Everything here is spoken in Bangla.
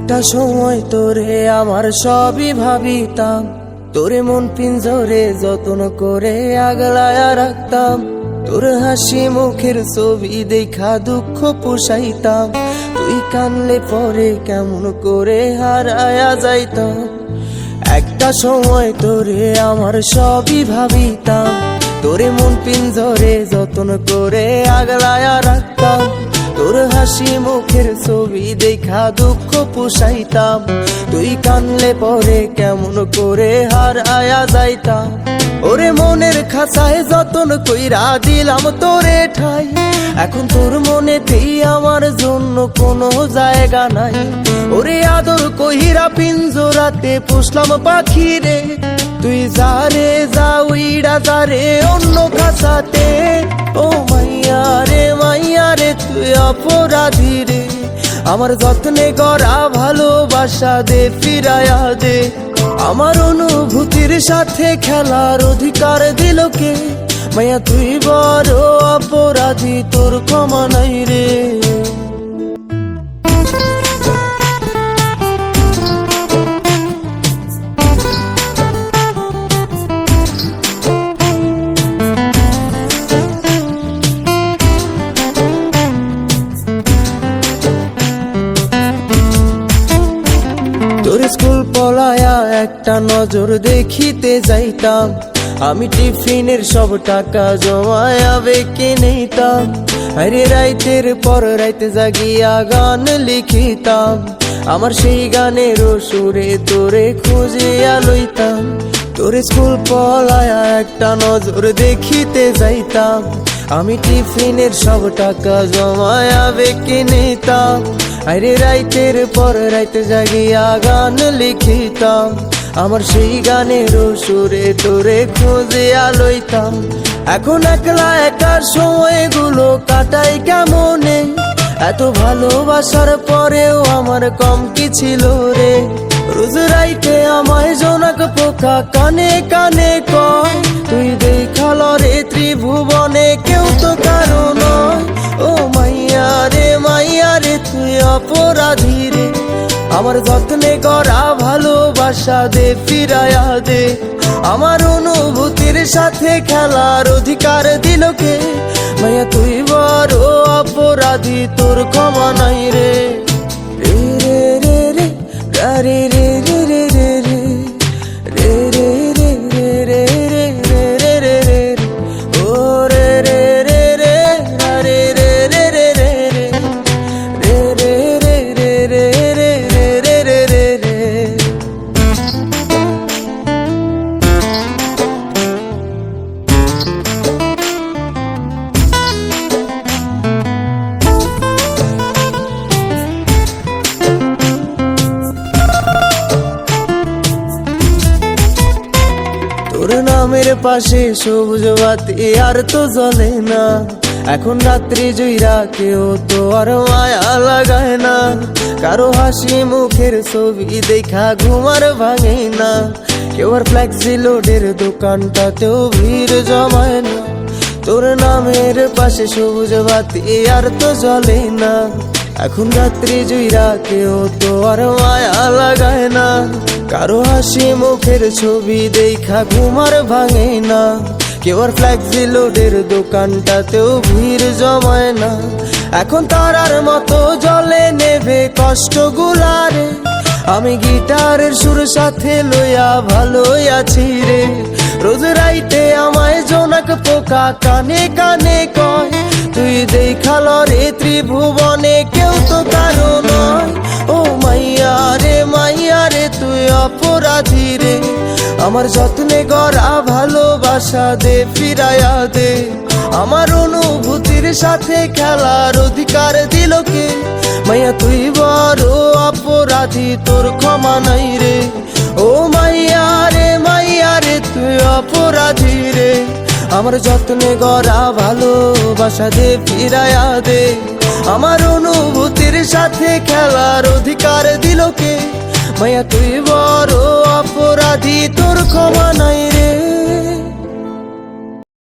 একটা সময় তোরে আমার সবই ভাবিতাম, তোরে মন পিঞ্জরে যত্ন করে আগলায়া রাখতাম। তোর হাসি মুখের ছবি দেখা দুঃখ পোষাইতাম, তুই কানলে পরে কেমন করে হারায়া যাইতাম। একটা সময় তোরে আমার সবই ভাবিতাম, তোরে মন পিঞ্জরে যত্ন করে আগলায়া রাখতাম। তোর হাসি মুখের ছবি দেখা দুঃখ পোষাইতাম, তুই কানলে পরে কেমন করে হারায়া যাইতাম। ওরে মনের খাঁচায় যতন কইরা দিলাম তোরে ঠাই, এখন তোর মনেতেই আমার জন্য কোনো জায়গা নাই। ওরে আদর কইরা পিঞ্জরাতে পুষলাম পাখি রে, তুই যারে যা উইড়া যারে অন্য খাঁচাতে। ও মাইয়া রে তুই অপরাধী রে, আমার যত্নে গড়া ভালোবাসা দে ফিরায়া দে। আমার অনুভূতির সাথে খেলার অধিকার দিল কে? মাইয়া তুই বড় অপরাধী, তোর ক্ষমা নাই রে। তোর স্কুল পলায়া একটা নজর দেখিতে যাইতাম, আমি টিফিনের সব টাকা জমায়া বেঁকে নিতাম। আরে রাইতের পর রাইতে জাগিয়া গান লিখিতাম, আমার সেই গানের সুরে তোরে খুঁজিয়া লইতাম। তোর স্কুল পলায়া একটা নজর দেখিতে যাইতাম, আমি টিফিনের সব টাকা জমায়া বেঁকে নিতাম। আরে রাইতের পর রাইতে জাগিয়া গান লিখিতাম, আমার সেই গানের সুরে তোরে খুঁজিয়া লইতাম। এখন একলা একা সময়গুলো কাটাই কেমনে, এত ভালোবাসার পরেও আমার কম কি ছিল রে। রোজ রাইতে আমায় জোনাক পোকা কানে কানে কয়, তুই দেখাল রে ত্রিভুবনে কেউ তো কারো নয়। ও মাইয়া রে তুই অপরাধী রে, আমার যত্নে গড়া ভালোবাসা দে ফিরায়া দে। আমার অনুভূতির সাথে খেলার অধিকার দিল কে? মাইয়া তুই বড় অপরাধী, তোর ক্ষমা নাই রে। রে রে রে রে রে রে রে রে রে রে রে রে রে রে রে রে রে রে ও রে রে রে রে রে রে রে রে রে রে রে রে রে রে রে রে। তোর নামের পাশে সবুজ বাতি আর তো জ্বলে না, এখন রাত্রি জুইরা কেউ তো আর মায়া লাগায় না। কারো হাসি মুখের ছবি দেখা ঘুমার ভাঙে না, কেউ আর ফ্লেক্সি লোডের দোকানটাতেও ভিড় জমায় না। তোর নামের পাশে সবুজ বাতি আর তো জ্বলে না, এখন রাত্রি জুইরা কেউ তো আর মায়া লাগায় না। কারো হাসি মুখের ছবি দেখা ঘুমার ভাঙে না, কেউ আর ফ্লেক্সি লোডের দোকানটাতেও ভিড় জমায় না। এখন তারার মতো জলে নেবে কষ্ট গুলারে, আমি গিটারের সুর সাথে লইয়া ভালোই আছি রে। রোজ রাইতে আমায় জোনাক পোকা কানে কানে কয়, তুই দেখাল রে ত্রিভুবনে কেউ তো কারো নয়। ও মাইয়া রে তুই অপরাধী রে, আমার যত্নে গড়া ভালোবাসা দে ফিরায়া দে। আমার অনুভূতির সাথে খেলার অধিকার দিল কে? মাইয়া তুই বড় অপরাধী, তোর ক্ষমা নাই রে। ও মাইয়া রে তুই অপরাধী রে, আমার যত্নে গড়া ভালোবাসা দে ফিরায়া দে। আমার অনুভূতির সাথে খেলার অধিকার দিল কে? মাইয়া তুই বড় অপরাধী, তোর ক্ষমা নাই রে।